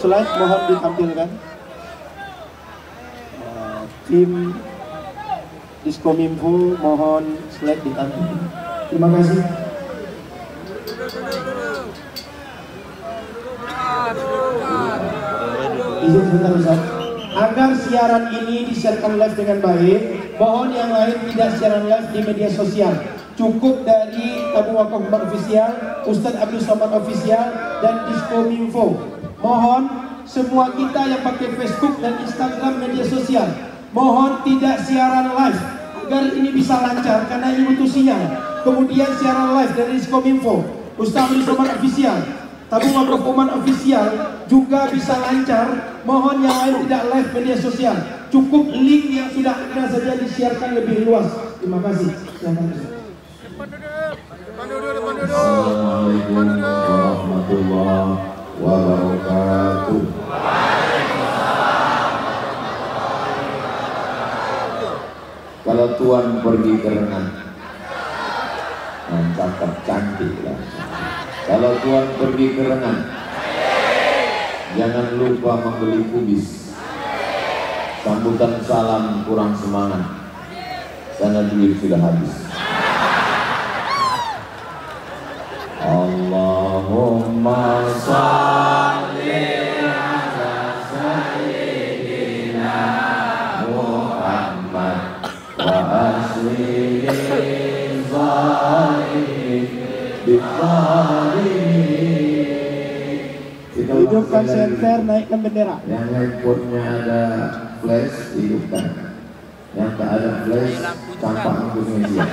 slide mohon ditampilkan. Tim Diskominfo mohon slide ditampilkan. Terima kasih. Izin sebentar Ustaz. Agar siaran ini disiarkan live dengan baik, mohon yang lain tidak siaran live di media sosial. Cukup dari Tabung Wakaf Umat Official, Ustadz Abdul Somad Official, dan Diskominfo. Mohon semua kita yang pakai Facebook dan Instagram media sosial, mohon tidak siaran live agar ini bisa lancar karena ini butuh sinyal. Kemudian siaran live dari Diskominfo, Ustadz Abdul Somad Official, Tabung Wakaf Umat Official juga bisa lancar. Mohon yang lain tidak live media sosial. Cukup link yang sudah ada saja disiarkan lebih luas. Terima kasih. Assalamualaikum warahmatullahi wabarakatuh. Kalau Tuhan pergi ke renang, cakep cantik lah. Kalau Tuhan pergi ke renang, jangan lupa membeli kubis. Sambutan salam kurang semangat, karena duit sudah habis. Allahumma shalli ala sayyidina Muhammad wa asli hidupkan senter, naikkan bendera. Yang handphonenya ada flash, hidupkan. Yang tak ada flash, campak Indonesia.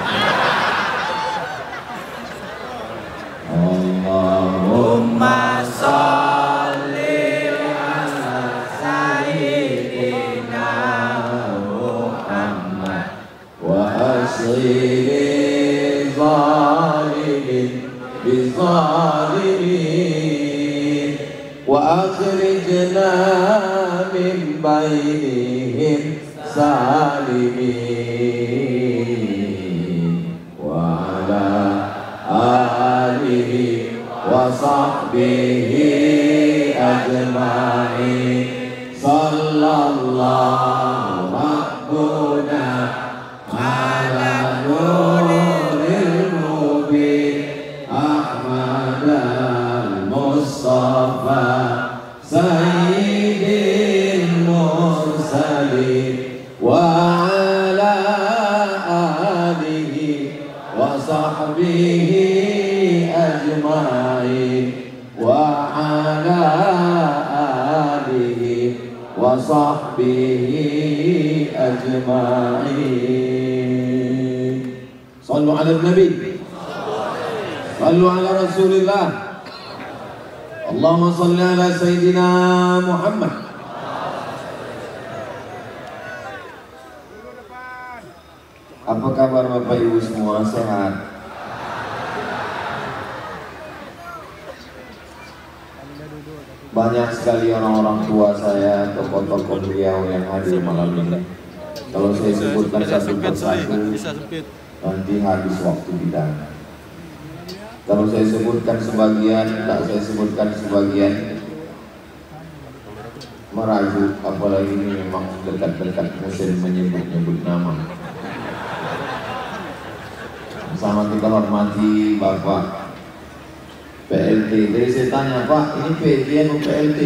Allahumma sholli ala sayyidina Muhammad wa asli zalimin bizalimin wa akhrijna min bainihim salimin wa ala alihi wa sahbihi ajma'in sallallahu rabbuna ala nuril mubin Ahmad al-Mustafa sayyidil mursalin wa ala alihi wa sahbihi ajma'in wa ala alihi wa sahbihi ajma'in. Sallu ala nabi, sallu ala rasulillah. Allahumma salli ala sayyidina Muhammad. Apa kabar Bapak Ibu semua, sehat? Banyak sekali orang-orang tua saya, tokoh-tokoh beliau yang hadir malam ini. Kalau saya sebutkan satu persatu, nanti habis waktu kita. Kalau saya sebutkan sebagian, tak saya sebutkan sebagian, merajuk. Apalagi ini memang dekat-dekat musim menyebut-nyebut nama. Sama kita hormati Bapak PLT. Jadi saya tanya, Pak, ini PLT atau PLT?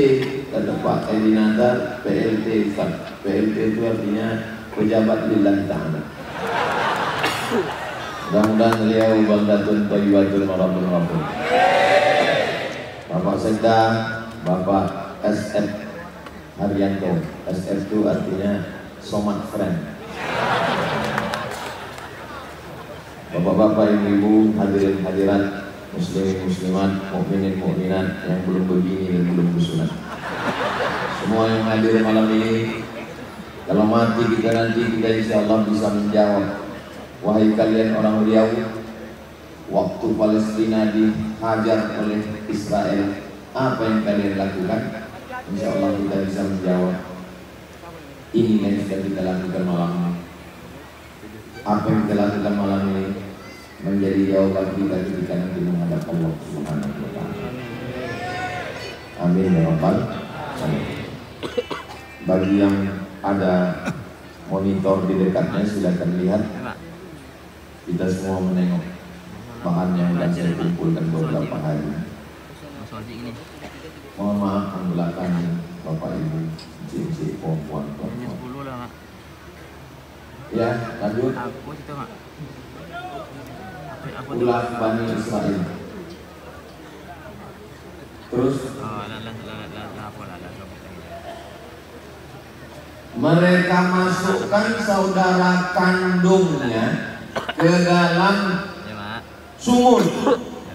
Kata Pak Edi Nadar, PLT. PLT itu artinya pejabat lillahi ta'ala. Mudah-mudahan beliau baldatun thayyibatun marabun rabbun. Bapak Sekda, Bapak SF Haryanto. SF itu artinya Somad Friend. Bapak-bapak, ibu-ibu, hadirin hadirat, muslimin muslimat, mukminin mukminat yang belum begini dan belum bersunat. Semua yang hadir malam ini, kalau mati kita nanti kita insya Allah bisa menjawab. Wahai kalian orang Riau, waktu Palestina dihajar oleh Israel, apa yang kalian lakukan? Insya Allah kita bisa menjawab. Ini yang sudah kita lakukan malam ini. Apa yang kita lakukan malam ini menjadi jawaban kita ketika nanti menghadap Allah Subhanahu wa Ta'ala. Amin ya rabbal Bagi yang ada monitor di dekatnya silakan lihat. Kita semua menengok bahan yang sudah saya kumpulkan beberapa hari. Mohon maaf yang belakang Bapak Ibu, cik-cik, puan-puan. Ya, lanjut. Ulah Bani Israel. Terus mereka masukkan saudara kandungnya ke dalam sumur.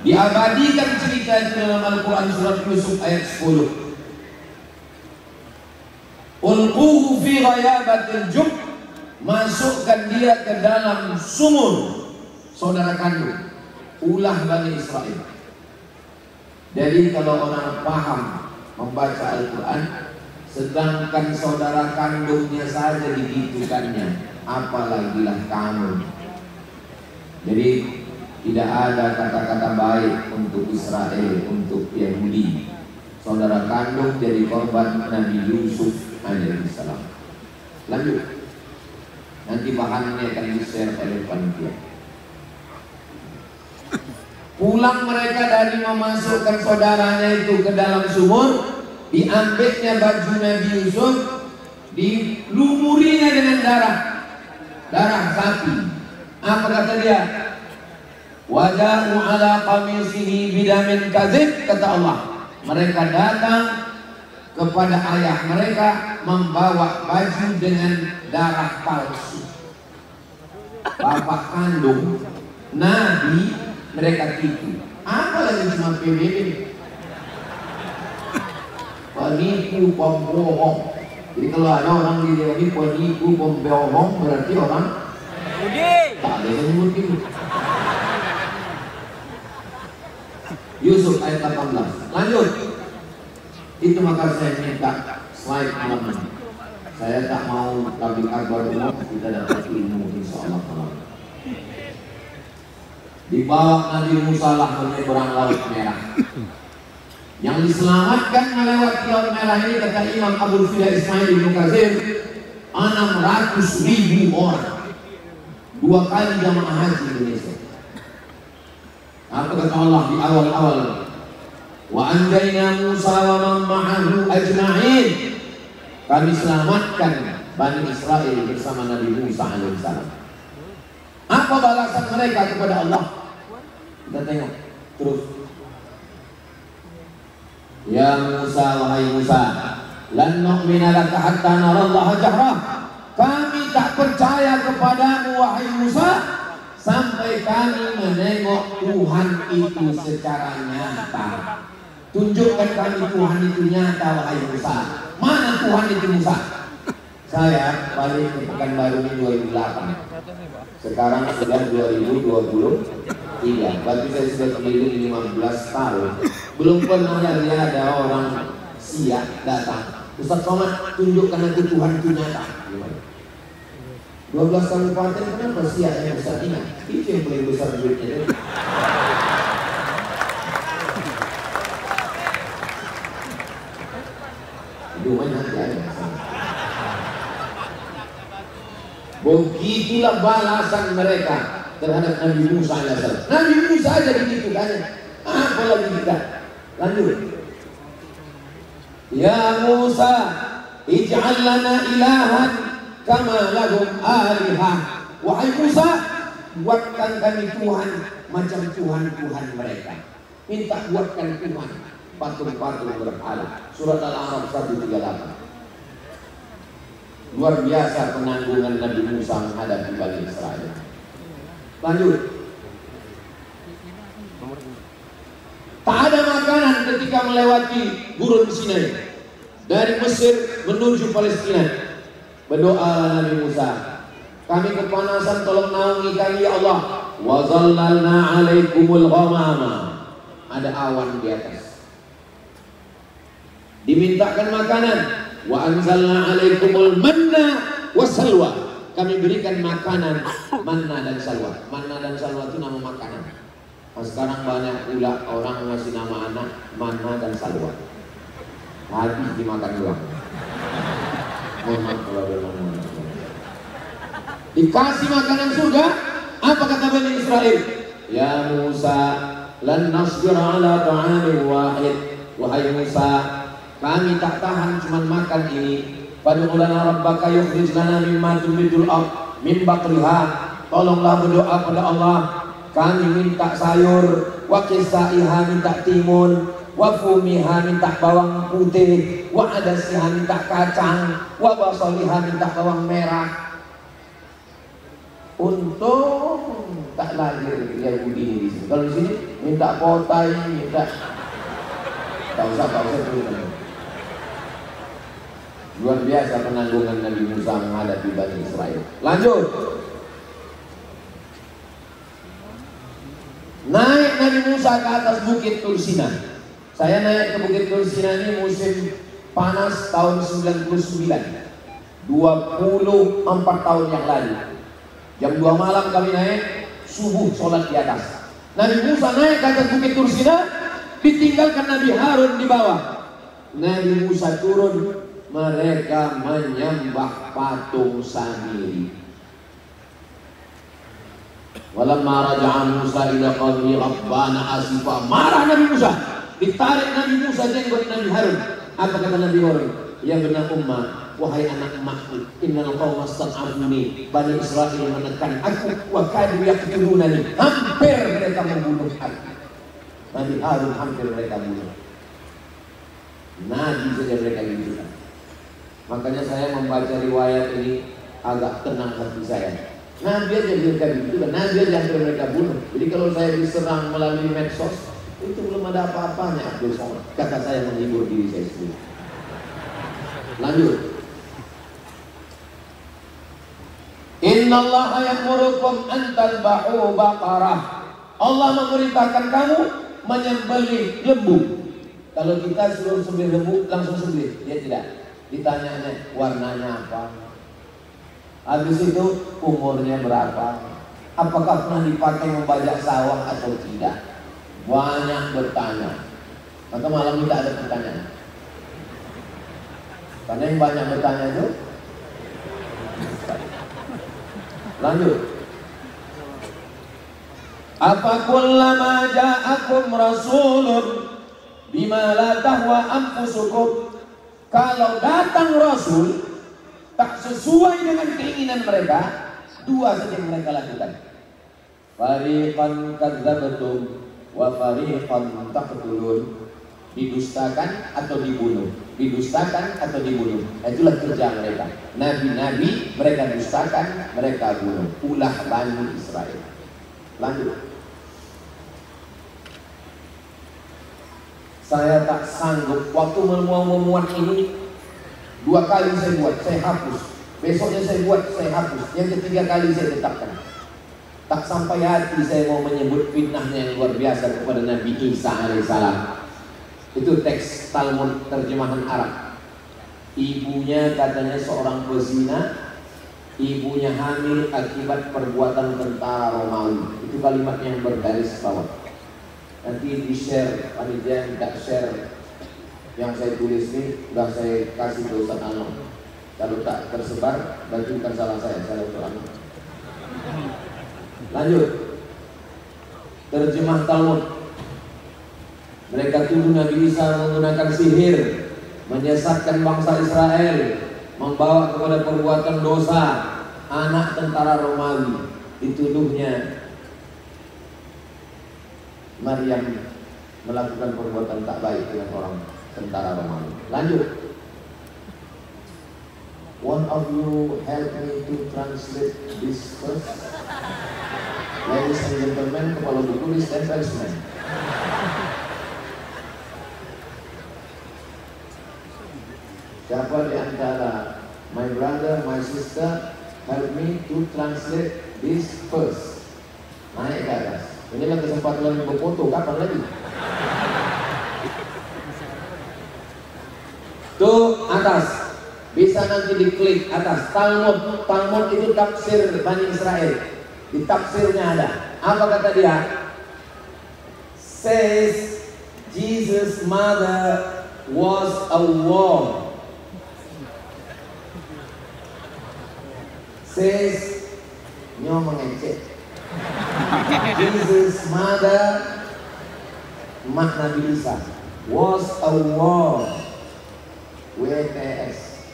Diabadikan cerita itu dalam Al-Quran surat Yusuf ayat 10. Ulquhu fi ghayabatil jub, masukkan dia ke dalam sumur saudara kandung. Ulah Bani Israel. Jadi kalau orang paham membaca Al-Quran, sedangkan saudara kandungnya saja digitukannya, apalagilah kamu. Jadi tidak ada kata-kata baik untuk Israel, untuk Yahudi. Saudara kandung jadi korban Nabi Yusuf alaihissalam. Lanjut. Nanti bahannya akan di-share oleh panitia. Pulang mereka dari memasukkan saudaranya itu ke dalam sumur, diambilnya baju Nabi Yusuf, dilumurinya dengan darah sapi. Apa kata dia? Wajahu ala qamisihi bidamin kadzib, kata Allah. Mereka datang kepada ayah mereka membawa baju dengan darah palsu. Bapak kandung Nabi mereka tipu. Apa lagi cuma PBB? Penipu, pembohong. Jadi kalau ada orang di sini penipu, pembohong, berarti orang tak ada yang nyebut itu. Yusuf ayat 18. Lanjut. Itu maka saya minta slide malam ini. Saya tak mau tablik akbar umum, kita dapat ilmu insyaallah malam. Dibawa Nabi Musa lah menyeberang Laut Merah. Yang diselamatkan melewati Laut Merah ini kata Imam Abdul Fida Ismail bin Katsir 600.000 orang. 2 kali jamaah haji Indonesia. Apa kata Allah di awal-awal? Wa anjayna Musa wa man ma'ahu ajma'in. Kami selamatkan Bani Israel bersama Nabi Musa alaihissalam. Apa balasan mereka kepada Allah? Kita tengok terus. Ya Musa, wahai Musa, lan nu'mina laka hatta narallaha jahrah. Kami tak percaya kepadamu wahai Musa sampai kami menengok Tuhan itu secara nyata. Tunjukkan kami Tuhan itu nyata wahai Musa. Mana Tuhan itu Musa? Saya balik ke Pekanbaru ini 2008. Sekarang sudah 2023. Berarti saya sudah keliling 15 tahun. Belum pernah ada orang Siak datang. Ustaz Somad, tunjukkan aku Tuhan itu nyata. 12 kabupaten kenapa Siak yang besar ini? Itu yang paling besar duitnya. Cuma nanti ada. Begitulah balasan mereka terhadap Nabi Musa alaihissalam. Nabi Musa aja begitu kan? Apalagi kita. Lanjut. Ya Musa, ij'al lana ilahan kama lahum alihah. Wahai Musa, buatkan kami Tuhan macam Tuhan-Tuhan mereka. Minta buatkan Tuhan patung-patung berhala. Surat Al-A'raf 138. Luar biasa penanggungan Nabi Musa menghadapi Bani Israel. Lanjut. Tak ada makanan ketika melewati gurun Sinai. Dari Mesir menuju Palestina. Berdoa Nabi Musa, kami kepanasan, tolong naungi kami ya Allah. Wa zallalna 'alaikumul ghamama. Ada awan di atas. Dimintakan makanan. Wa anzalna 'alaikumul manna wassalwa. Kami berikan makanan manna dan salwa. Manna dan salwa itu nama makanan. Nah, sekarang banyak pula orang ngasih nama anak manna dan salwa. habis dimakan doang. Mohon maaf kalau ada ngomong. Dikasih makanan surga, apa kata Bani Israel? Ya Musa, lan nasbir ala ta'amin wahid. Wahai Musa, kami tak tahan cuma makan ini. Fad'u lana rabbaka yukhrij lana mimma tunbitul ardh min baqliha. Tolonglah berdoa pada Allah. Kami minta sayur, wa kisaiha minta timun, wa fumiha minta bawang putih, wa adasiha minta kacang, wa basaliha minta bawang merah. Untung tak lahir Yahudi di sini. Kalau di sini minta potai, minta tak usah dulu. Luar biasa penanggungan Nabi Musa menghadapi Bani Israel. Lanjut. Naik Nabi Musa ke atas bukit Tur Sina. Saya naik ke bukit Tur Sina ini musim panas tahun 99. 24 tahun yang lalu. Jam 2 malam kami naik, subuh sholat di atas. Nabi Musa naik ke atas bukit Tur Sina, ditinggalkan Nabi Harun di bawah. Nabi Musa turun, mereka menyembah patung Samiri. Walamma raja'a Musa ila qaumihi rabbana asifa. Marah Nabi Musa, ditarik Nabi Musa jenggot Nabi Harun. Apa kata Nabi Harun? Ya benar ummah, wahai anak emakku, innal qauma stad'afuni. Bani Israel menekan aku, wa kadu yaqtulunani. Hampir mereka membunuh aku. Nabi Harun hampir mereka bunuh. Nabi saja mereka bunuh. Makanya saya membaca riwayat ini agak tenang hati saya. Nabi aja mereka begitu, Nabi aja hampir mereka bunuh. Jadi kalau saya diserang melalui medsos, itu belum ada apa-apanya. Abdul Somad, kata saya menghibur diri saya sendiri. Lanjut. Innallaha ya'murukum an tadbahu baqarah. Allah memerintahkan kamu menyembelih lembu. Kalau kita suruh sembelih lembu langsung sembelih, dia tidak. Ditanyanya warnanya apa, habis itu umurnya berapa, apakah pernah dipakai membajak sawah atau tidak. Banyak bertanya. Maka malam kita ada pertanyaan. Karena yang banyak bertanya itu. Lanjut. Apa kullama ja'akum rasulun bima la tahwa anfusukum. Kalau datang Rasul tak sesuai dengan keinginan mereka, dua saja yang mereka lakukan. Fariqan kadzdzabtum wa fariqan taqtulun. Didustakan atau dibunuh, didustakan atau dibunuh. Itulah kerja mereka. Nabi-nabi mereka dustakan, mereka bunuh. Ulah Bani Israel. Lanjut. Saya tak sanggup waktu mau memuat ini. 2 kali saya buat, saya hapus. Besoknya saya buat, saya hapus. Yang ketiga kali saya tetapkan. Tak sampai hati saya mau menyebut fitnahnya yang luar biasa kepada Nabi Isa alaihissalam. Itu teks Talmud terjemahan Arab. Ibunya katanya seorang pezina, ibunya hamil akibat perbuatan tentara Romawi. Itu kalimat yang bergaris bawah. Nanti di-share, panitia minta share yang saya tulis ini, sudah saya kasih ke Ustaz Anwar. Kalau tak tersebar, berarti bukan salah saya Ustaz Anwar. Lanjut. Terjemah Talmud. Mereka tuduh Nabi Isa menggunakan sihir, menyesatkan bangsa Israel, membawa kepada perbuatan dosa. Anak tentara Romawi dituduhnya Maryam melakukan perbuatan tak baik dengan orang tentara Romawi. Lanjut. One of you help me to translate this verse. Ladies and gentlemen, kepala buku di stand. Siapa di antara my brother, my sister help me to translate this verse. Naik ke atas. Inilah kesempatan berfoto, kapan lagi? Tuh atas, bisa nanti diklik atas. Talmud itu tafsir Bani Israel. Di tafsirnya ada. Apa kata dia? Says Jesus' mother was a war. Says nyo mengecek. Jesus' mother, Mak Nabi Isa, was a war. WTS.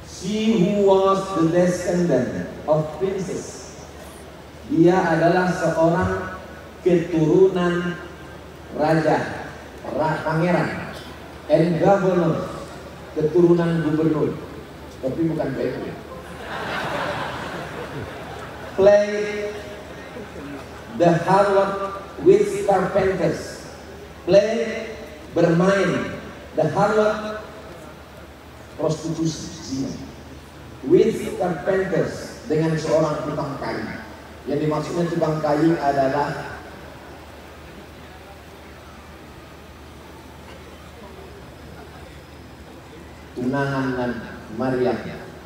She who was the descendant of princess. Dia adalah seorang keturunan raja, pangeran, and governor, keturunan gubernur, tapi bukan begitu. Play the harlot with carpenters. Play, bermain, the harlot, prostitusi, zina, with carpenters, dengan seorang tukang kayu. Yang dimaksudnya tukang kayu adalah tunangan dan Maryam.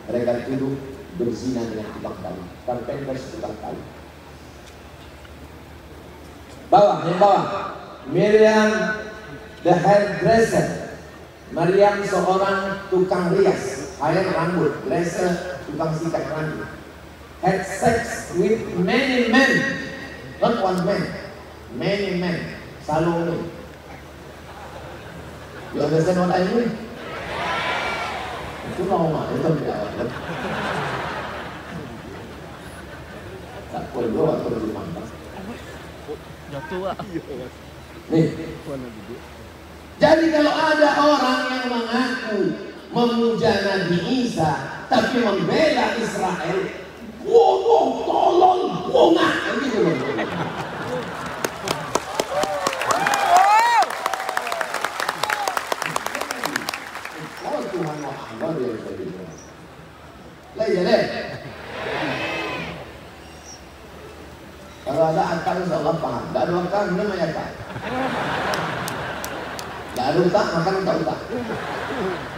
Mereka tuduh berzina dengan tukang kayu. Carpenters, tukang kayu. Yang bawah. Miriam the hairdresser. Maryam seorang tukang rias, hair rambut, dresser, tukang sikat rambut. Had sex with many men, not one man, many men. Salome. You understand what I mean? Itu normal, itu tidak. Tak perlu atau dimana. Nih. Jadi kalau ada orang yang mengaku memuja Nabi Isa tapi membela Israel, bodoh, tolol, bongah, gitu loh. Kalau Tuhan mau ambil dia bisa dibilang. Lah ya deh. Kalau ada akal insya Allah paham. Tidak ada akal namanya akal. Tidak ada utak makan utak.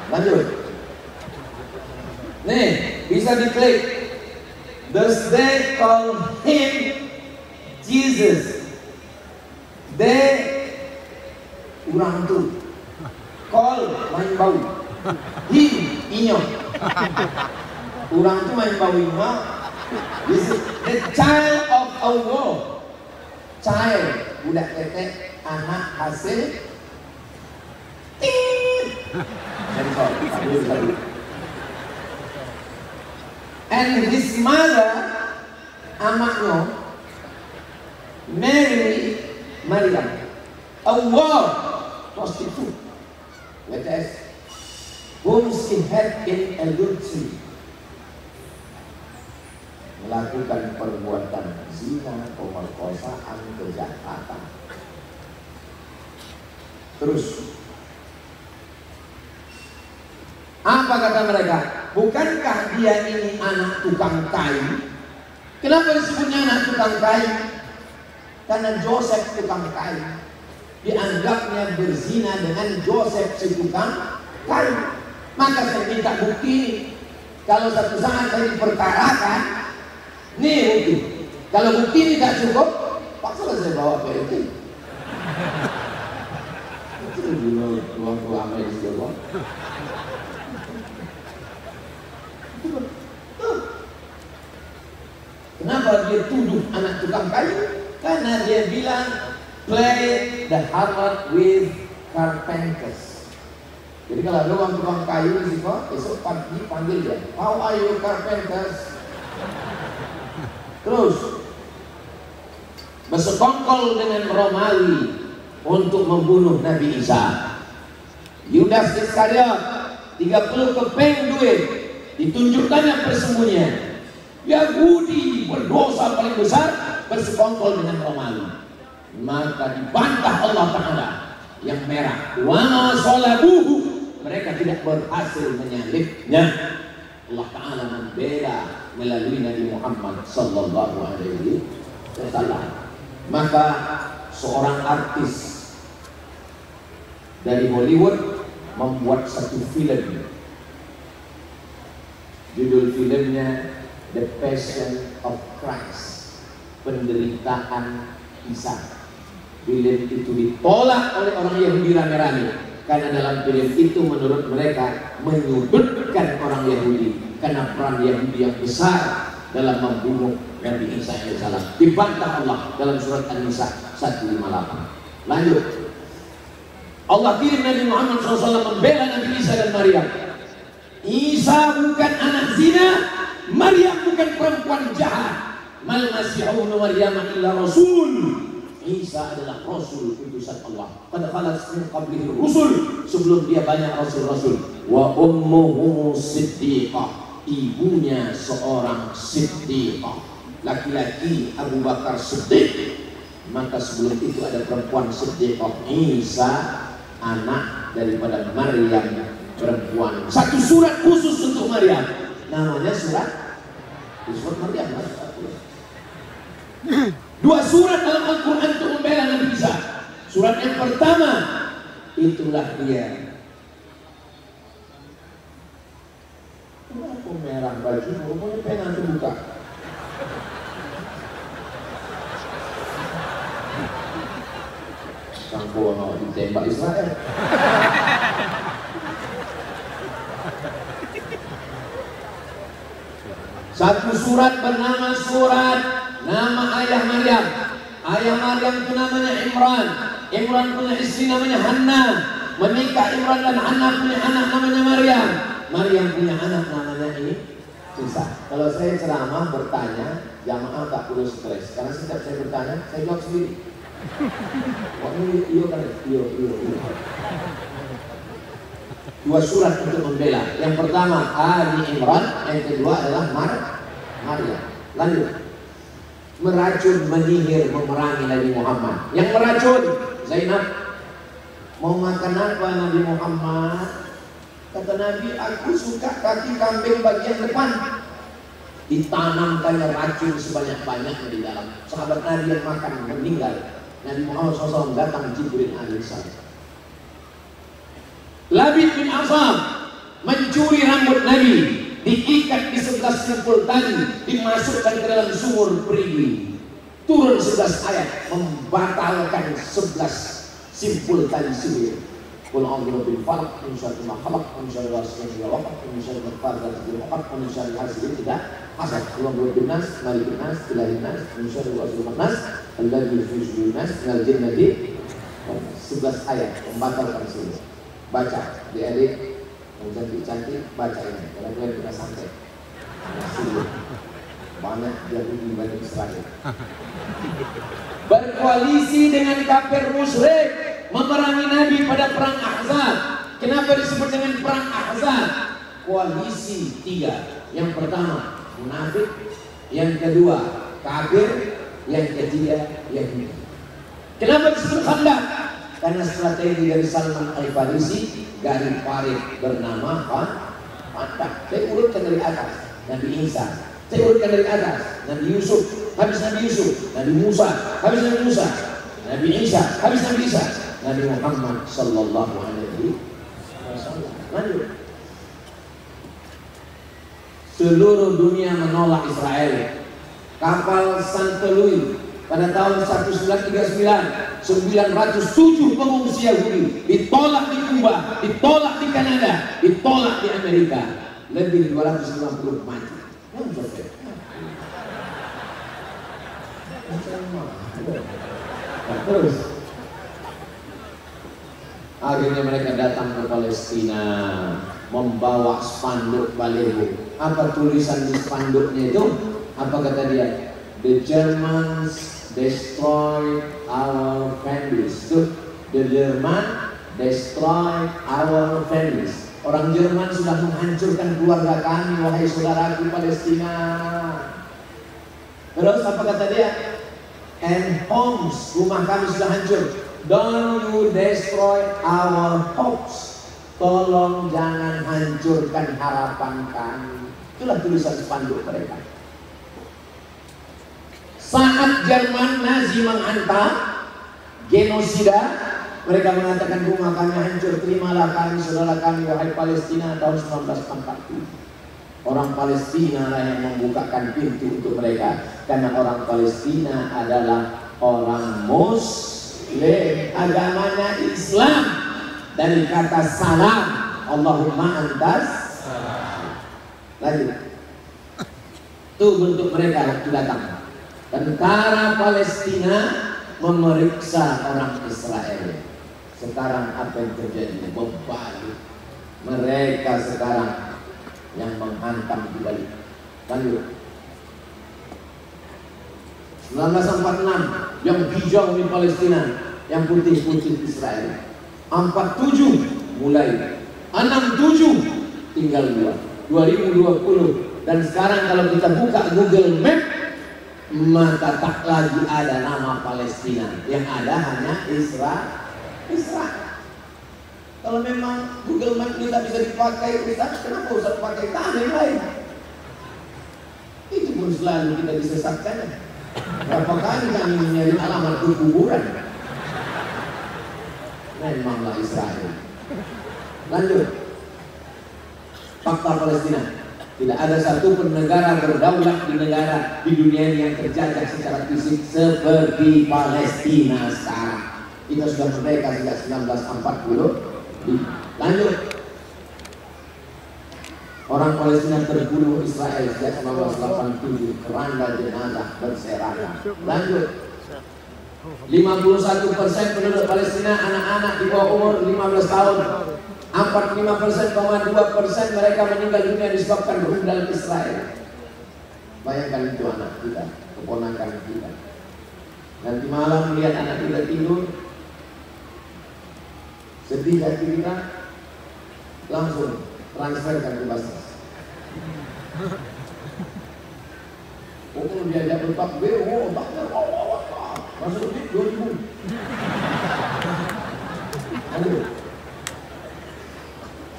Lanjut. Nih bisa diklik. Thus they call him Jesus. They urang tu. Call main bau. Him inyo. Urang tu main bau inyo. This is the child of a war. Child, budak tetek, anak hasil. And his mother, amaknya, Mary, Maryam, a war prostitute, whom she had in adultery, melakukan perbuatan zina, pemerkosaan, kejahatan. Terus, apa kata mereka? Bukankah dia ini anak tukang kayu? Kenapa disebutnya anak tukang kayu? Karena Joseph tukang kayu. Dianggapnya berzina dengan Joseph si tukang kayu. Maka saya minta bukti. Kalau satu saat saya diperkarakan, nih bukti. Kalau bukti ini tidak cukup, paksa saya bawa ke itu. Itu dulu ruang Amerika juga. Kenapa dia tuduh anak tukang kayu? Karena dia bilang play the harlot with carpenters. Jadi kalau ada orang tukang kayu di situ, besok pagi panggil dia. How are you carpenters? Terus bersekongkol dengan Romawi untuk membunuh Nabi Isa. Yudas Iskariot 30 keping duit ditunjukkannya persembunyian. Yahudi berdosa paling besar bersekongkol dengan Romawi. Maka dibantah Allah Ta'ala yang merah. Wa salabuhu, mereka tidak berhasil menyalibnya. Allah Ta'ala membela melalui Nabi Muhammad sallallahu alaihi wasallam. Maka seorang artis dari Hollywood membuat satu film. Judul filmnya The Passion of Christ, penderitaan Isa. film itu ditolak oleh orang Yahudi rame-rame karena dalam film itu menurut mereka menyudutkan orang Yahudi karena peran Yahudi yang besar dalam membunuh Nabi Isa AS. Dibantah Allah dalam surat An-Nisa 158. Lanjut, Allah kirim Nabi Muhammad SAW membela Nabi Isa dan Maryam. Isa bukan anak zina, Maryam bukan perempuan jahat. Mal Masihu Maryam illa rasul. Isa adalah rasul utusan Allah. Qad khalat min qablihi rusul, sebelum dia banyak rasul-rasul. Wa ummuhu siddiqah, ibunya seorang siddiqah, laki-laki Abu Bakar Siddiq. Maka sebelum itu ada perempuan siddiqah. Isa anak daripada Maryam, perempuan. Satu surat khusus untuk Maryam, namanya surat Maryam. Dua surat dalam Al-Quran untuk membela Nabi Isa. Surat yang pertama, itulah dia. Kenapa merah baju? Rupanya pengen terbuka. Sangko mau ditembak Israel. Satu surat bernama surat nama ayah Maryam. Ayah Maryam itu namanya Imran. Imran punya istri namanya Hanna. Menikah Imran dan Hanna punya anak namanya Maryam. Maryam punya anak namanya ini Isa. Kalau saya ceramah bertanya, jamaah tak perlu stres. Karena setiap saya bertanya, saya jawab sendiri. Oh iya kan? Iya. Dua surat untuk membela. Yang pertama Ali Imran, yang kedua adalah Maryam. Lanjut, meracun, menyihir, memerangi Nabi Muhammad. Yang meracun Zainab. Mau makan apa Nabi Muhammad? Kata Nabi, aku suka kaki kambing bagian depan. Ditanamkannya racun sebanyak-banyaknya di dalam. Sahabat Nabi yang makan meninggal. Nabi Muhammad SAW datang Jibril alaihissalam. Labid bin Asam mencuri rambut Nabi, diikat di 11 simpul tali, dimasukkan ke dalam sumur perigi. Turun 11 ayat membatalkan 11 simpul tali sihir. Qul a'udzu birabbil falaq, min syarri ma khalaq, min syarri ghasiqin idza waqab, min syarri naffatsati fil 'uqad, min syarri hasidin idza hasad. Qul a'udzu birabbin nas, malikin nas, ilahin nas, min syarri ghasiqin nas, alladzi fi sudurin nas, minal jinnati. 11 ayat membatalkan sihir. Baca, adik-adik yang cantik-cantik baca ini. Kadang-kadang kita santai. Banyak Yahudi, banyak Israel. Berkoalisi dengan kafir musyrik, memerangi Nabi pada perang Ahzab. Kenapa disebut dengan perang Ahzab? Koalisi tiga. Yang pertama munafik, yang kedua kafir, yang ketiga Yahudi. Kenapa disebut Khandaq? Karena strategi dari Salman Al-Farisi, garis parit bernama Khandaq. Saya urutkan dari atas Nabi Isa, saya urutkan dari atas Nabi Yusuf, habis Nabi Yusuf Nabi Musa, habis Nabi Musa Nabi Isa, habis Nabi Isa Nabi Muhammad sallallahu alaihi wasallam. Lanjut. Seluruh dunia menolak Israel. Kapal Santo Louis pada tahun 1939, 907 pengungsi Yahudi ditolak di Kuba, ditolak di Kanada, ditolak di Amerika. Lebih 250 mati. Terus akhirnya mereka datang ke Palestina membawa spanduk baliho. Apa tulisan di spanduknya itu? Apa kata dia? The Germans destroy our families. The German destroy our families. Orang Jerman sudah menghancurkan keluarga kami, wahai saudaraku Palestina. Terus apa kata dia? And homes, rumah kami sudah hancur. Don't you destroy our hopes. Tolong jangan hancurkan harapan kami. Itulah tulisan spanduk mereka. Saat Jerman Nazi menghantam, genosida, mereka mengatakan rumah kami hancur, terimalah kami, saudara kami, wahai Palestina. Tahun 1940 orang Palestina lah yang membukakan pintu untuk mereka, karena orang Palestina adalah orang Muslim. Muslim, agamanya Islam. Dari kata salam, Allahumma antas salam. Lanjut. Itu bentuk mereka waktu datang. Tentara Palestina memeriksa orang Israel. Sekarang apa yang terjadi? Berbalik. Mereka sekarang yang menghantam di balik. Lanjut. 1946 yang hijau di Palestina, yang putih-putih Israel. 47 mulai, 67 tinggal 2. 2020 dan sekarang kalau kita buka Google Map maka tak lagi ada nama Palestina, yang ada hanya Israel. Kalau memang Google Map ini tak bisa dipakai, Ustaz, kenapa Ustaz pakai tanah yang lain? Itu pun selalu kita disesatkan. Berapa kali kami menyari alamat kuburan? Memanglah Israel. Lanjut. Fakta Palestina. Tidak ada satupun negara berdaulat di dunia ini yang terjajah secara fisik seperti Palestina sekarang. Kita sudah merdeka sejak 1940. Lanjut. Orang Palestina terbunuh Israel sejak 1987, keranda jenazah berserakan. Lanjut. 51% penduduk Palestina anak-anak di bawah umur 15 tahun. 45,2% mereka meninggal dunia disebabkan rudal Israel. Bayangkan itu anak kita, keponakan kita. Nanti malam melihat anak kita tidur, sedih hati kita, langsung transferkan ke Basnas. Pokoknya diajak bertakbir, takbir, masuk duit 2.000. Aduh.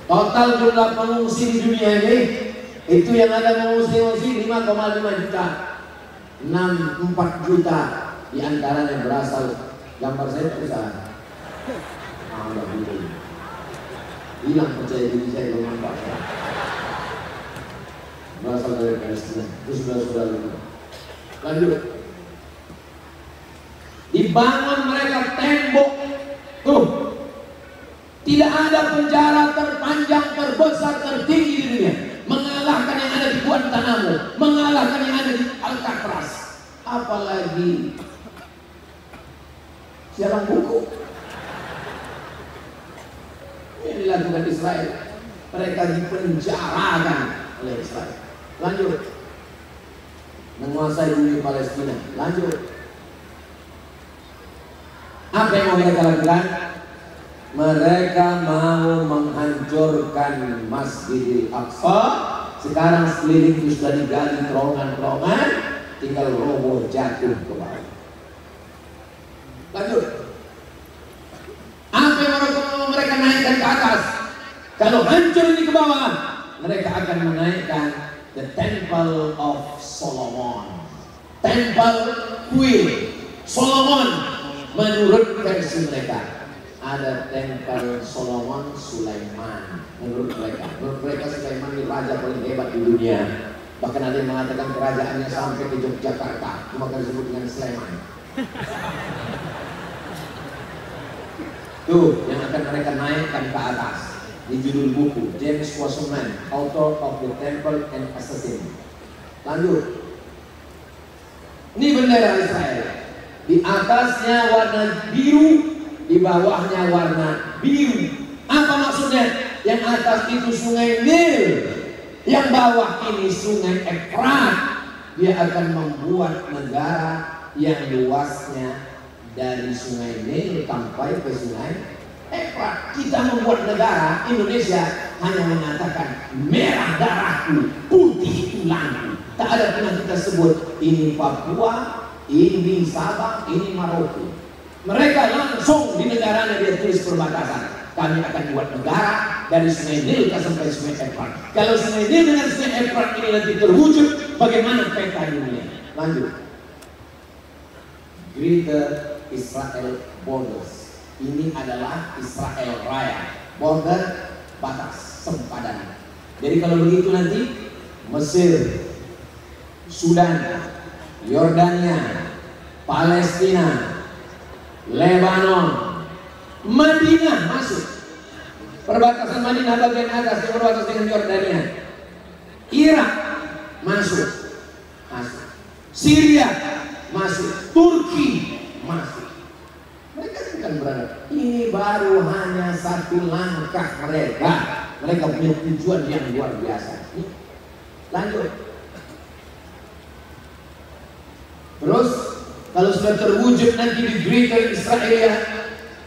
Total jumlah pengungsi di dunia ini, itu yang ada mengungsi 5,5 juta. 4 juta di antaranya berasal, gambar saya usaha. Allah gitu. Hilang percaya diri saya bermanfaat. Berasal dari Palestina. Itu saudara-saudara. Lanjut. Dibangun mereka tembok. Tuh. Tidak ada penjara terpanjang, terbesar, tertinggi di dunia. Mengalahkan yang ada di Guantanamo, mengalahkan yang ada di Alcatraz. Apalagi siaran buku. Ini dilakukan Israel. Mereka dipenjarakan oleh Israel. Lanjut. Menguasai bumi Palestina. Lanjut. Apa yang mau mereka lakukan? Mereka mau menghancurkan Masjidil Aqsa. Sekarang sekeliling itu sudah digali terowongan-terowongan, tinggal roboh jatuh ke bawah. Lanjut. Apa yang mau mereka naikkan ke atas? Kalau hancur ini ke bawah, mereka akan menaikkan the Temple of Solomon, Temple Queen Solomon. Menurut versi mereka ada Temple Solomon Sulaiman. Menurut mereka Sulaiman ini raja paling hebat di dunia. Bahkan ada yang mengatakan kerajaannya sampai ke Yogyakarta, maka disebut dengan Sulaiman. Tuh yang akan mereka naikkan ke atas. Di judul buku James Wasserman, author of the Temple and Assassin. Lanjut. Ini bendera Israel. Di atasnya warna biru, di bawahnya warna biru. Apa maksudnya? Yang atas itu sungai Nil, yang bawah ini sungai Efrat. Dia akan membuat negara yang luasnya dari sungai Nil sampai ke sungai Efrat. Kita membuat negara Indonesia hanya mengatakan merah darahku, putih tulangku. Tak ada pernah kita sebut ini Papua, ini Sabah, ini Maroko. Mereka langsung di negaranya dia tulis perbatasan. Kami akan buat negara dari sungai Nil sampai sungai Efrat. Kalau sungai Nil dengan sungai Efrat ini nanti terwujud, bagaimana peta dunia? Lanjut. Greater Israel Borders. Ini adalah Israel Raya, border batas sempadan. Jadi kalau begitu nanti Mesir, Sudan, Yordania, Palestina, Lebanon, Madinah masuk. Perbatasan Madinah bagian atas yang berbatasan dengan Yordania. Irak masuk. Syria masuk. Turki masuk. Mereka bukan berada. Ini baru hanya satu langkah mereka. Mereka punya tujuan yang luar biasa. Lanjut. Terus kalau sudah terwujud nanti di Greater Israel,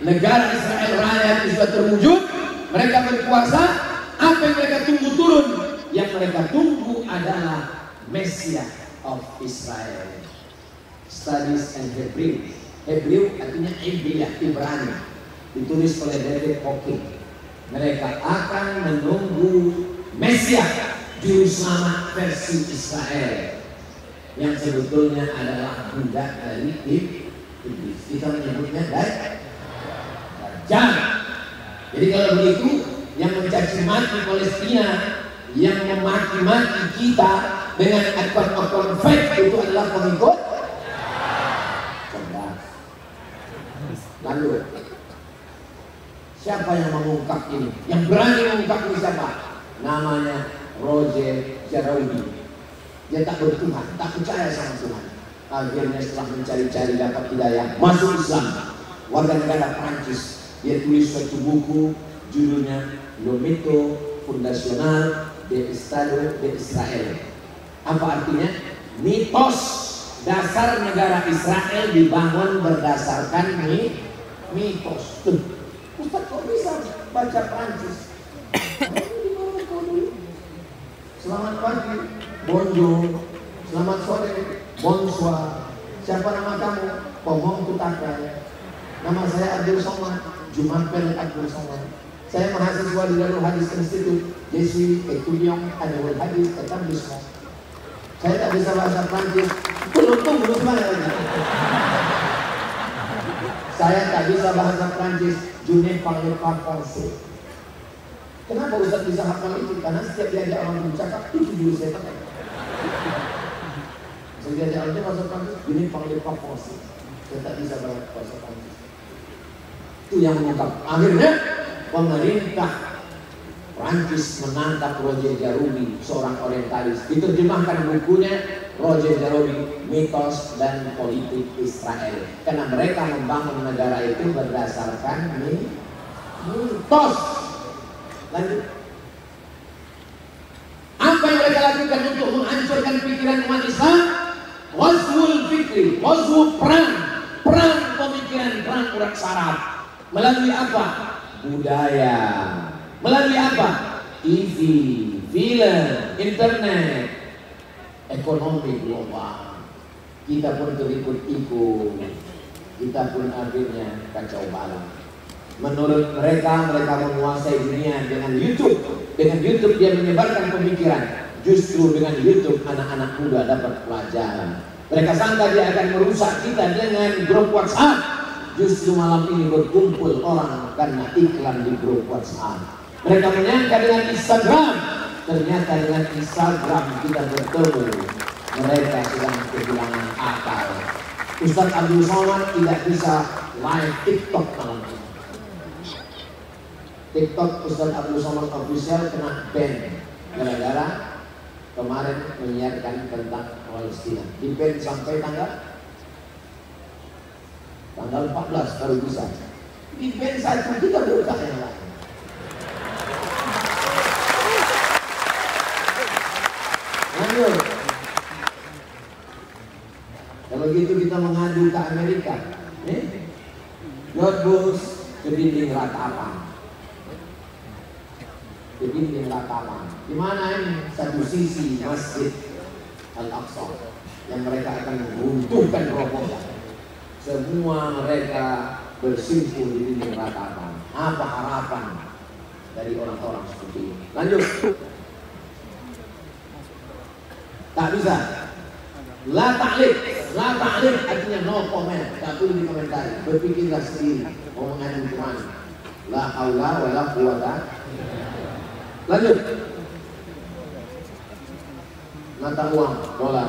negara Israel Raya itu sudah terwujud, mereka berkuasa. Apa yang mereka tunggu turun? Yang mereka tunggu adalah Messiah of Israel. Studies and Hebrew. Hebrew artinya Ibrani. Ditulis oleh David Hawking. Mereka akan menunggu Messiah, juru selamat versi Israel, yang sebetulnya adalah budak dari iblis. Kita menyebutnya Dajjal. Jadi kalau begitu, yang mencaci maki Palestina, yang memaki-maki kita dengan akun-akun fake itu adalah pengikut. Lalu siapa yang mengungkap ini? Yang berani mengungkap ini siapa? Namanya Roger Jarawi. Dia tak bertuhan, tak percaya sama Tuhan. Akhirnya setelah mencari-cari dapat hidayah, masuk Islam. Warga negara Prancis. Dia tulis suatu buku judulnya Le Mito Fondational de Estado de Israel. Apa artinya? Mitos dasar negara Israel dibangun berdasarkan mitos. Ustaz kok bisa baca Prancis? Selamat pagi, bonjour. Selamat sore, bonsoir. Siapa nama kamu? Pomong Kutakai. Nama saya Abdul Somad, Jumampel Abdul Somad. Saya mahasiswa di Darul Hadis Institute. Je suis étudiant à Darul Hadis Établissement. Saya tak bisa bahasa Prancis. Tunggu sebentar. Saya tak bisa bahasa Prancis. Je ne parle pas français. Kenapa Ustaz bisa hafal itu? Karena setiap diajak orang bercakap itu dulu saya pakai. Setiap diajak orang bahasa Prancis, je ne parle pas français. Saya tak bisa bahasa Prancis. Itu yang mengungkap. Akhirnya pemerintah Prancis menangkap Roger Jarawi, seorang orientalis. Diterjemahkan bukunya Roger Jarawi, Mitos dan Politik Israel. Karena mereka membangun negara itu berdasarkan mitos. Lanjut. Apa yang mereka lakukan untuk menghancurkan pikiran umat Islam? Ghazwul fikri, ghazwul perang pemikiran, perang urat saraf. Melalui apa? Budaya. Melalui apa? TV, film, internet, ekonomi global. Kita pun terikut-ikut. Kita pun akhirnya kacau balau. Menurut mereka menguasai dunia dengan YouTube. Dengan YouTube dia menyebarkan pemikiran. Justru dengan YouTube anak-anak muda dapat pelajaran. Mereka sangka dia akan merusak kita dengan grup WhatsApp. Justru malam ini berkumpul orang karena iklan di grup WhatsApp. Mereka menyangka dengan Instagram. Ternyata dengan Instagram kita bertemu. Mereka sedang kehilangan akal. Ustaz Abdul Somad tidak bisa live TikTok malam ini. TikTok Ustaz Abdul Somad official kena ban gara-gara kemarin menyiarkan tentang Palestina. Di ban sampai tanggal 14 baru bisa. Di ban satu kita buka yang lain. Lanjut. Kalau gitu kita mengadu ke Amerika. George Bush ke dinding ratapan. Ke dinding ratapan. Di mana ini? Satu sisi Masjid Al-Aqsa yang mereka akan meruntuhkan robohnya. Semua mereka bersimpul di dinding ratapan. Apa harapan dari orang-orang seperti ini? Lanjut. Tak bisa. La ta'liq artinya no comment. Tak perlu dikomentari. Berpikirlah sendiri. Omongan itu mana? La haula wa la quwata. Lanjut. Mata uang dolar.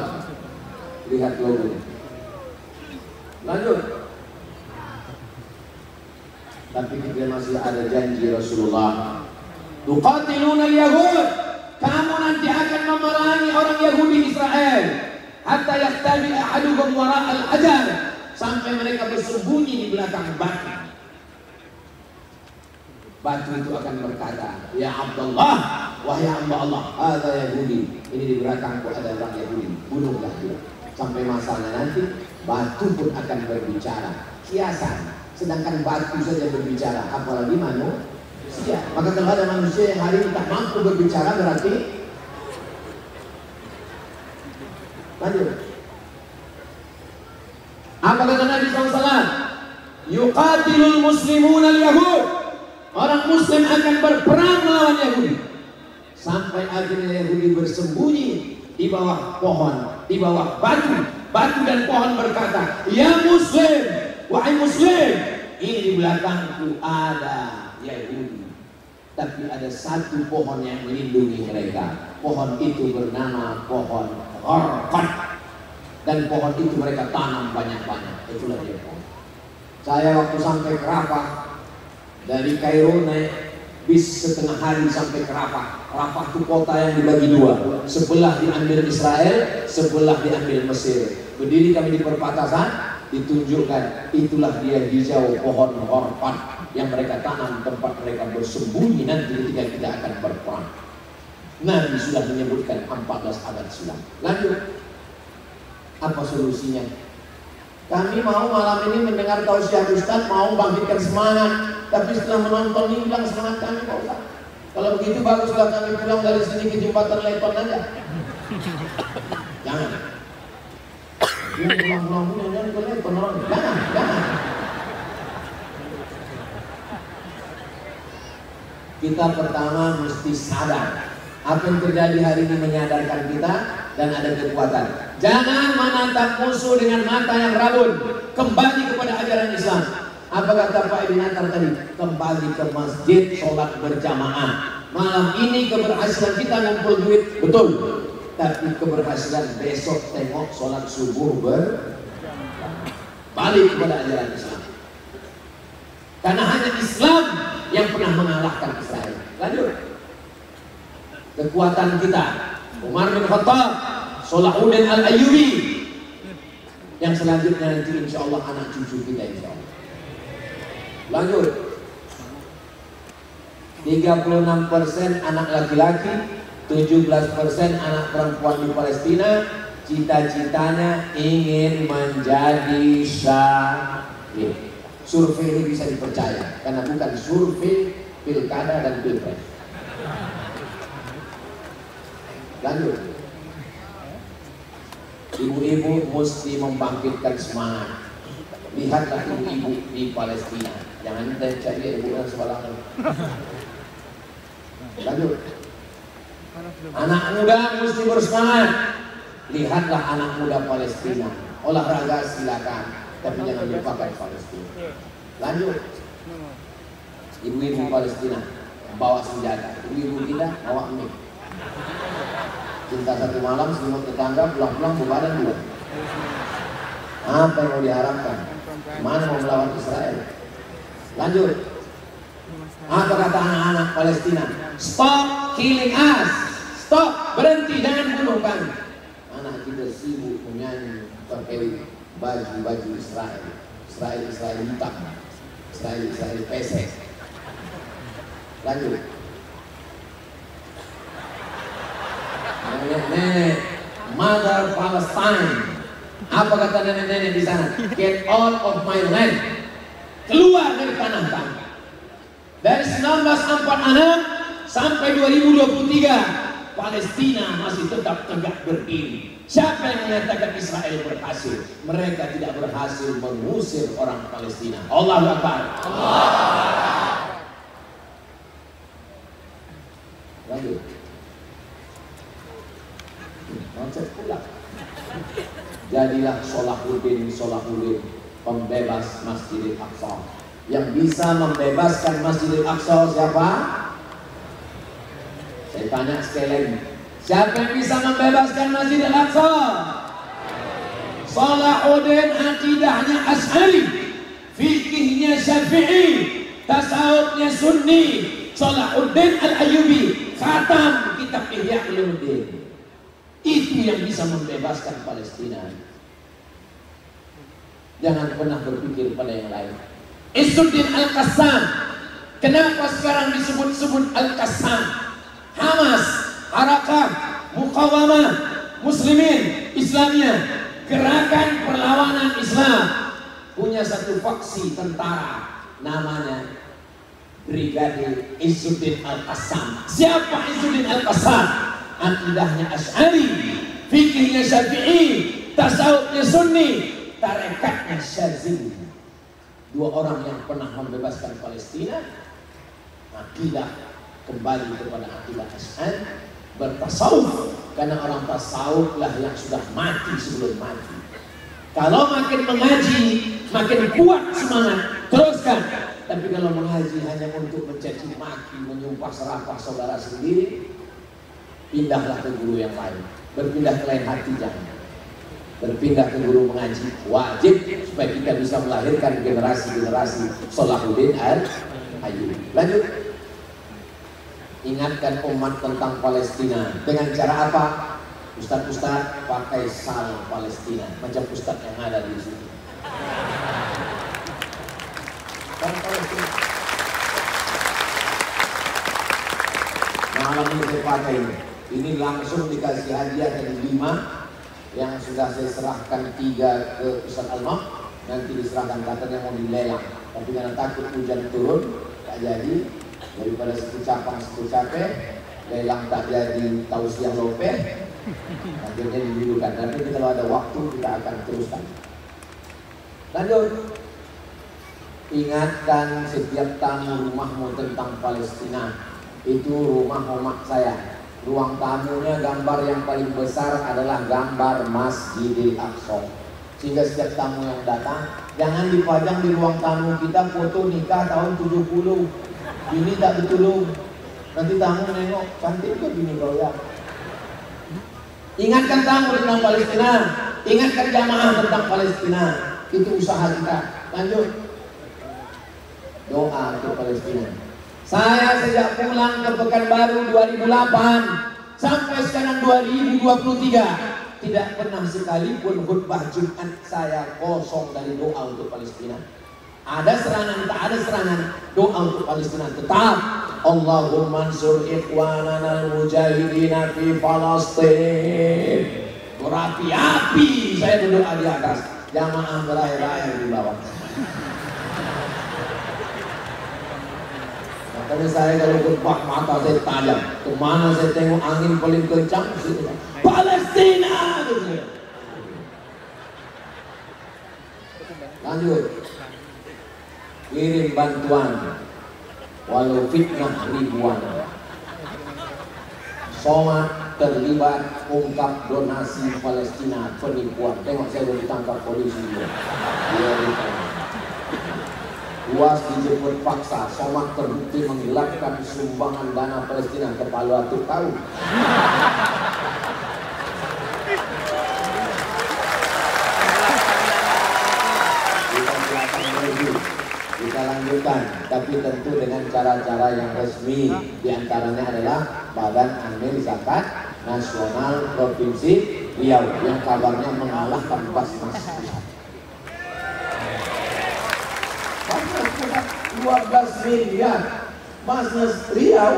Lihat logo. Lanjut. masih ada janji Rasulullah. Tuqatiluna al-yahud, kamu nanti akan memerangi orang Yahudi Israel. Hatta yaktabi ahadukum wara al-hajar, sampai mereka bersembunyi di belakang batu. Batu itu akan berkata, ya Abdullah, wahai hamba Allah, ada Yahudi, ini di belakangku ada orang Yahudi, bunuhlah dia. Sampai masanya nanti, batu pun akan berbicara. Kiasan, sedangkan batu saja berbicara, apalagi manusia. Maka kalau ada manusia yang hari ini tak mampu berbicara, berarti lanjut. Apa kata Nabi SAW? Yuqatilul muslimun al-yahud, orang muslim akan berperang melawan Yahudi. Sampai akhirnya Yahudi bersembunyi di bawah pohon, di bawah batu. Batu dan pohon berkata, ya muslim, wahai muslim, ini di belakangku ada Yahudi. Tapi ada satu pohon yang melindungi mereka. Pohon itu bernama pohon Gharqad. Dan pohon itu mereka tanam banyak-banyak. Itulah dia pohon. Saya waktu sampai ke Rafah, dari Kairo naik bis setengah hari sampai ke Rafah. Rafah itu kota yang dibagi dua. Sebelah diambil Israel, sebelah diambil Mesir. Berdiri kami di perbatasan, ditunjukkan itulah dia hijau pohon Gharqad yang mereka tanam, tempat mereka bersembunyi nanti ketika kita akan berperang. Nabi sudah menyebutkan 14 abad silam. Lanjut. Apa solusinya? Kami mau malam ini mendengar tausiah Ustaz, mau bangkitkan semangat. Tapi setelah menonton ini hilang semangat kami, Pak Ustaz. Kalau begitu baguslah kami pulang dari sini ke jembatan Lepon aja. Jangan. Pulang-pulang jangan ke Lepon orang. Jangan. Kita pertama mesti sadar. Apa yang terjadi hari ini menyadarkan kita dan ada kekuatan. Jangan menatap musuh dengan mata yang rabun. Kembali kepada ajaran Islam. Apa kata Pak Ibn Atar tadi? Kembali ke masjid, sholat berjamaah. Malam ini keberhasilan kita ngumpul duit, betul. Tapi keberhasilan besok tengok sholat subuh balik kepada ajaran Islam. Karena hanya Islam yang pernah mengalahkan Israel. Lanjut. Kekuatan kita, Umar bin Khattab, Salahuddin Al-Ayyubi, yang selanjutnya nanti insya Allah anak cucu kita insya Allah. Lanjut. 36% anak laki-laki, 17% anak perempuan di Palestina, cita-citanya ingin menjadi syahid. Survei ini bisa dipercaya karena bukan survei pilkada dan pilpres. Lanjut. Ibu-ibu mesti membangkitkan semangat. Lihatlah ibu-ibu di Palestina. Jangan kita cari ibu yang sembarangan. Lanjut. Anak muda mesti bersemangat. Lihatlah anak muda Palestina. Olahraga silakan, tapi jangan lupakan Palestina. Lanjut. Ibu-ibu Palestina bawa senjata. Ibu-ibu kita bawa mic. Cinta satu malam, selimut tetangga, pulang-pulang bebadan dua. Apa yang mau diharapkan? Mana mau melawan Israel? Lanjut. Apa kata anak-anak Palestina? Stop killing us. Stop, berhenti, jangan bunuh kami. Anak kita sibuk menyanyi pakai baju Israel. Israel hitam. Israel pesek. Lanjut. Nenek, Mother Palestine. Apa kata nenek-nenek di sana? Get out of my land. Keluar dari tanah kami. Dari 1946 sampai 2023, Palestina masih tetap tegak berdiri. Siapa yang mengatakan Israel berhasil? Mereka tidak berhasil mengusir orang Palestina. Allahu Akbar. Lanjut. Konsep pula. Jadilah Salahuddin pembebas Masjidil Aqsa. Yang bisa membebaskan Masjidil Aqsa siapa? Saya tanya sekali lagi. Siapa yang bisa membebaskan Masjidil Aqsa? Salahuddin akidahnya Asy'ari, fikihnya Syafi'i, tasawufnya Sunni, Salahuddin Al-Ayyubi khatam kitab Ihya Ulumuddin. Itu yang bisa membebaskan Palestina. Jangan pernah berpikir pada yang lain. Izzuddin Al-Qassam, kenapa sekarang disebut-sebut Al-Qassam? Hamas, Harakah Muqawamah Muslimin Islamiyah, gerakan perlawanan Islam, punya satu faksi tentara namanya Brigade Izzuddin Al-Qassam. Siapa Izzuddin Al-Qassam? Akidahnya Asy'ari, fikihnya Syafi'i, tasawufnya Sunni, tarekatnya Syazili. Dua orang yang pernah membebaskan Palestina. Akidah kembali kepada akidah Asy'ari, bertasawuf, karena orang tasawuf lah yang sudah mati sebelum mati. Kalau makin mengaji, makin kuat semangat, teruskan. Tapi kalau mengaji hanya untuk mencaci maki, menyumpah serapah saudara sendiri, pindahlah ke guru yang lain. Berpindah ke lain hati jangan. Berpindah ke guru mengaji wajib supaya kita bisa melahirkan generasi-generasi Salahuddin Al-Ayyubi. Lanjut. Ingatkan umat tentang Palestina dengan cara apa? Ustadz-ustadz pakai sal Palestina macam ustadz yang ada di sini. Palestina. Malam ini saya pakai ini langsung dikasih hadiah dari 5 yang sudah saya serahkan 3 ke Ustadz Almam, nanti diserahkan katanya mau dilelang, tapi karena takut hujan turun tak jadi, daripada situ capek lelang tak jadi tausiah lope, akhirnya dibidukan. Nanti kalau ada waktu kita akan teruskan. Lanjut. Ingatkan setiap tamu rumahmu tentang Palestina. Itu rumah saya. Ruang tamunya gambar yang paling besar adalah gambar Masjidil Aqsa. Sehingga setiap tamu yang datang jangan dipajang di ruang tamu kita foto nikah tahun 70. Ini tak betul. Nanti tamu nengok cantik ke bini kau ya. Ingatkan tamu tentang Palestina. Ingatkan jamaah tentang Palestina. Itu usaha kita. Lanjut. Doa untuk Palestina. Saya sejak pulang ke Pekanbaru 2008 sampai sekarang 2023 tidak pernah sekalipun khutbah Jumat saya kosong dari doa untuk Palestina. Ada serangan, tak ada serangan, doa untuk Palestina tetap. Allahumma ansur ikhwanana al-mujahidina fi Palestin. Berapi-api saya berdoa di atas, jamaah berair-air di bawah. Makanya saya kalau khutbah mata saya tajam. Kemana saya tengok angin paling kencang, Palestina. Lanjut. Kirim bantuan, walau fitnah ribuan. Somad terlibat ungkap donasi Palestina penipuan. Tengok saya udah ditangkap polisi dia. Uas dijemput paksa, Somad terbukti menggelapkan sumbangan dana Palestina ke Palu Atuk tahu. Kita lanjutkan, tapi tentu dengan cara-cara yang resmi. Di antaranya adalah Badan Amil Zakat Nasional Provinsi Riau yang kabarnya mengalahkan Basnas Pusat. 12 miliar Basnas Riau.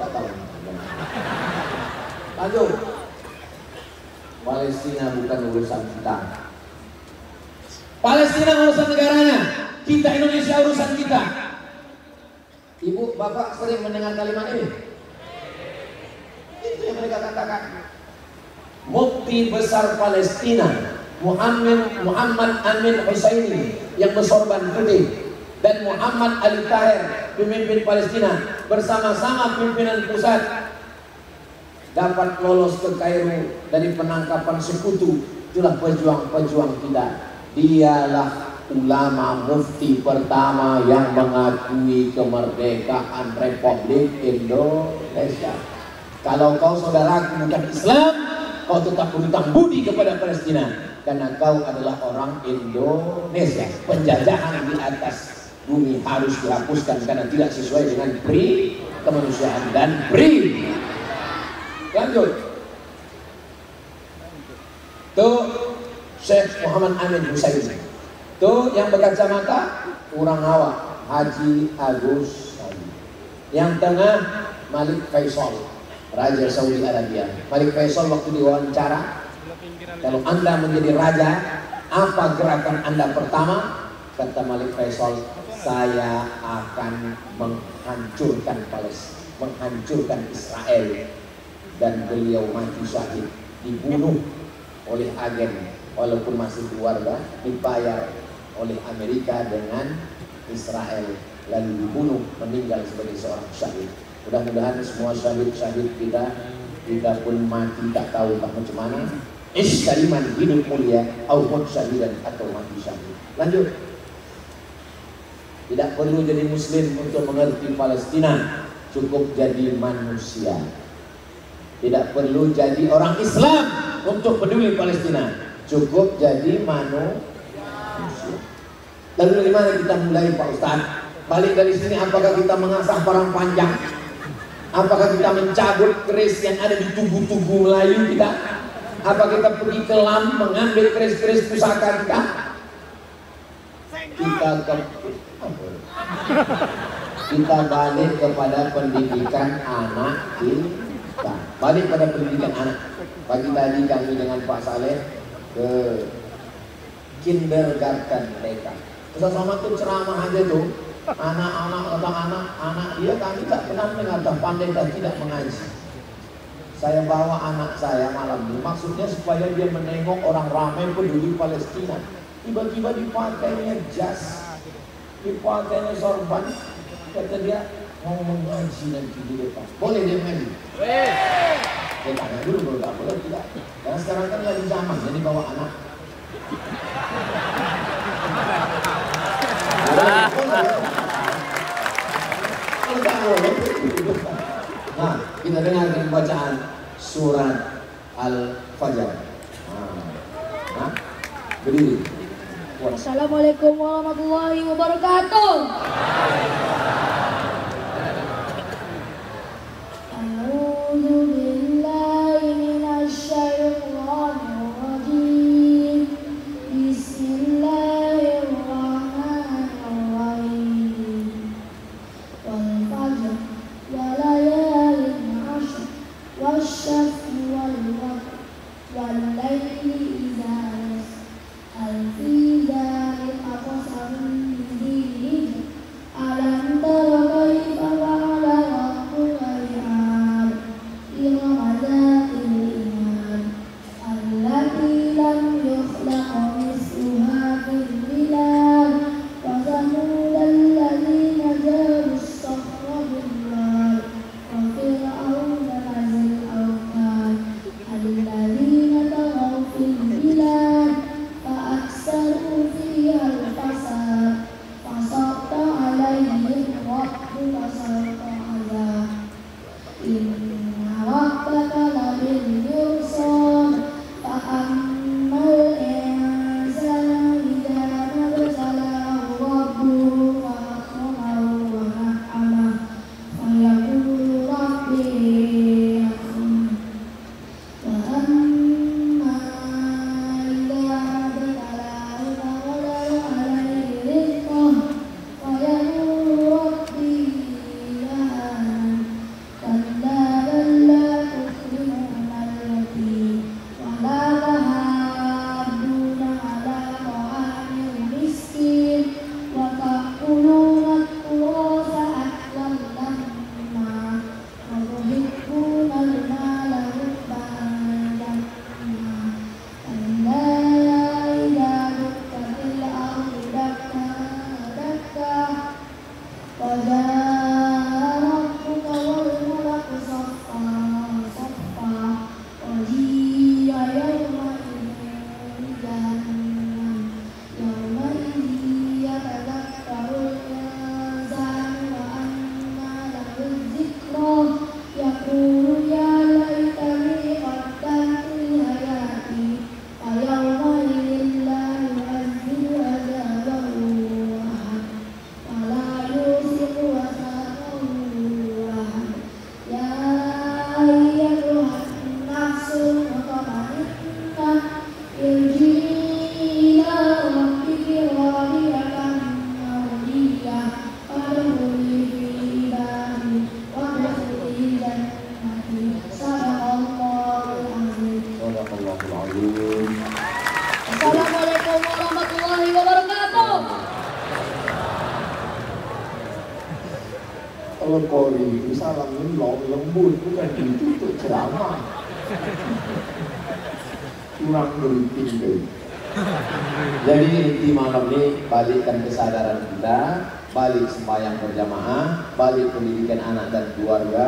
Tak tahu. Lanjut. Palestina bukan urusan kita. Palestina urusan negaranya. Kita Indonesia urusan kita. Ibu, bapak sering mendengar kalimat ini? Itu yang mereka katakan. Mufti besar Palestina Muhammad Amin Husaini yang bersorban putih dan Muhammad Ali Tahir pemimpin Palestina bersama-sama pimpinan pusat dapat lolos ke Kairo dari penangkapan sekutu. Itulah pejuang-pejuang kita. Dialah ulama mufti pertama yang mengakui kemerdekaan Republik Indonesia. Kalau kau saudaraku bukan Islam, kau tetap berhutang budi kepada Palestina karena kau adalah orang Indonesia. Penjajahan di atas Bumi harus dihapuskan karena tidak sesuai dengan pri kemanusiaan dan pri. Lanjut. Tuh Syekh Muhammad Amin Husaini. Tuh yang berkacamata orang awak Haji Agus Saudi. Yang tengah Malik Faisal, Raja Saudi Arabia. Malik Faisal waktu diwawancara, kalau Anda menjadi raja, apa gerakan Anda pertama? Kata Malik Faisal, saya akan menghancurkan Palestina, menghancurkan Israel. Dan beliau mati syahid, dibunuh oleh agen, walaupun masih keluarga, dibayar oleh Amerika dengan Israel, lalu dibunuh, meninggal sebagai seorang syahid. Mudah-mudahan semua syahid-syahid kita pun mati tak tahu macam mana. Iskaliman hidup mulia, aupun syahidan atau mati syahid. Lanjut. Tidak perlu jadi muslim untuk mengerti Palestina, cukup jadi manusia. Tidak perlu jadi orang Islam untuk peduli Palestina, cukup jadi manusia. Lalu dari mana kita mulai, Pak Ustaz? Balik dari sini, apakah kita mengasah parang panjang? Apakah kita mencabut keris yang ada di tugu-tugu Melayu kita? Apa kita pergi ke LAM mengambil keris-keris pusaka kita? Kita balik kepada pendidikan anak kita. Balik pada pendidikan anak. Pagi tadi kami dengan Pak Saleh ke kindergarten mereka. Ustaz Somad tuh ceramah aja tuh, anak dia, kami tak pernah mengatakan pandai dan tidak mengaji. Saya bawa anak saya malam ini, maksudnya supaya dia menengok orang ramai peduli Palestina. Tiba-tiba dipakainya jas, dipakainya sorban, kata dia mau mengaji nanti di depan. Boleh dia mengaji? Saya tanya dulu, kalau tak boleh tidak. Karena sekarang kan lagi zaman, jadi bawa anak. Nah, kita dengarkan bacaan surat Al-Fajr. Nah, berdiri. Assalamualaikum warahmatullahi wabarakatuh. A'udzu billahi minasy syaithanir rajim. Bismillahirrahmanirrahim. Wal fajr wa layalin 'ashr wasyaf'i wal qamar wal laili idza yasr. Al fi dzalika qasamun alam malam ini lembut, bukan ditutup ceramah. Kurang geliting deh. Jadi inti malam ini balikkan kesadaran kita, balik sembahyang berjamaah, balik pendidikan anak dan keluarga,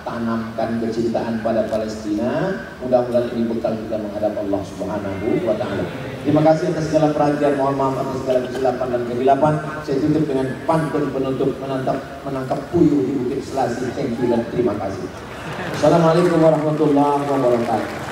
tanamkan kecintaan pada Palestina. Mudah-mudahan ini bekal kita menghadap Allah Subhanahu wa Ta'ala. Terima kasih atas segala perhatian, mohon maaf atas segala kesilapan dan kehilapan. Saya tutup dengan pantun penutup menangkap puyuh di Bukit Selasi. Thank you dan terima kasih. Assalamualaikum warahmatullahi wabarakatuh.